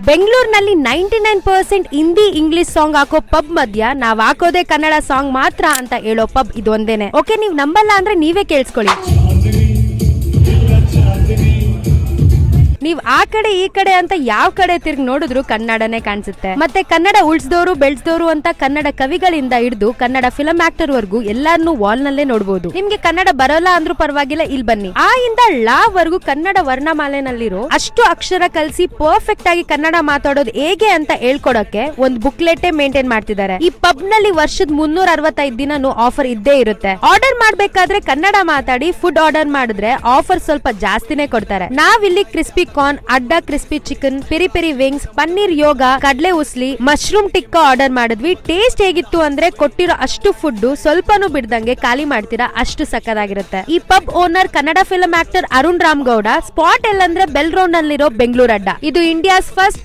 ಬೆಂಗಳೂರಿನಲ್ಲಿ 99% Hindi English song ಹಾಕೋ pub ಮಧ್ಯ ನಾವ್ ಹಾಕೋದೇ ಕನ್ನಡ ಸಾಂಗ್ ಮಾತ್ರ ಅಂತ ಹೇಳೋ ಪಬ್ ಇದೊಂದೇನೆ. ಓಕೆ, ನೀವ್ ನಂಬಲ್ಲ ಅಂದ್ರೆ ನೀವೇ ಕೇಳಿಸ್ಕೊಳ್ಳಿ. ನೀವ್ ಆ ಕಡೆ ಈ ಕಡೆ ಅಂತ ಯಾವ ಕಡೆ ತಿರ್ಗಿ ನೋಡಿದ್ರು ಕನ್ನಡನೇ ಕಾಣಿಸುತ್ತೆ. ಮತ್ತೆ ಕನ್ನಡ ಉಳಿಸಿದವರು ಬೆಳೆಸಿದವರು ಅಂತ ಕನ್ನಡ ಕವಿಗಳಿಂದ ಹಿಡಿದು ಕನ್ನಡ ಫಿಲಂ ಆಕ್ಟರ್ ವರ್ಗೂ ಎಲ್ಲಾರನ್ನೂ ವಾಲ್ ನಲ್ಲೇ ನೋಡಬಹುದು. ನಿಮ್ಗೆ ಕನ್ನಡ ಬರೋಲ್ಲ ಅಂದ್ರೂ ಪರವಾಗಿಲ್ಲ, ಇಲ್ಲಿ ಬನ್ನಿ. ಆ ಇಂದ ಲಾ ವರ್ಗೂ ಕನ್ನಡ ವರ್ಣಮಾಲೆನಲ್ಲಿರೋ ಅಷ್ಟು ಅಕ್ಷರ ಕಲಿಸಿ ಪರ್ಫೆಕ್ಟ್ ಆಗಿ ಕನ್ನಡ ಮಾತಾಡೋದು ಹೇಗೆ ಅಂತ ಹೇಳ್ಕೊಡಕ್ಕೆ ಒಂದು ಬುಕ್ಲೆಟ್ ಮೇಂಟೈನ್ ಮಾಡ್ತಿದ್ದಾರೆ. ಈ ಪಬ್ ನಲ್ಲಿ ವರ್ಷದ 365 ದಿನನೂ ಆಫರ್ ಇದ್ದೇ ಇರುತ್ತೆ. ಆರ್ಡರ್ ಮಾಡ್ಬೇಕಾದ್ರೆ ಕನ್ನಡ ಮಾತಾಡಿ ಫುಡ್ ಆರ್ಡರ್ ಮಾಡಿದ್ರೆ ಆಫರ್ ಸ್ವಲ್ಪ ಜಾಸ್ತಿನೇ ಕೊಡ್ತಾರೆ. ನಾವಿಲ್ಲಿ crispy corn, Adda crispy chicken, peri peri wings, paneer ಯೋಗ, ಕಡ್ಲೆ ಉಸ್ಲಿ, ಮಶ್ರೂಮ್ ಟಿಕ್ಕಾ ಆರ್ಡರ್ ಮಾಡಿದ್ವಿ. ಟೇಸ್ಟ್ ಹೇಗಿತ್ತು ಅಂದ್ರೆ ಕೊಟ್ಟಿರೋ ಅಷ್ಟು ಫುಡ್ ಸ್ವಲ್ಪನೂ ಬಿಡ್ದಂಗೆ ಖಾಲಿ ಮಾಡ್ತೀರಾ, ಅಷ್ಟು ಸಕ್ಕದಾಗಿರುತ್ತೆ. ಈ pub owner Kannada film actor Arun Ram Gowda. Spot ಎಲ್ಲಂದ್ರೆ ಬೆಲ್ ರೋಡ್ ನಲ್ಲಿರೋ ಬೆಂಗಳೂರು ಅಡ್ಡ. ಇದು ಇಂಡಿಯಾಸ್ ಫಸ್ಟ್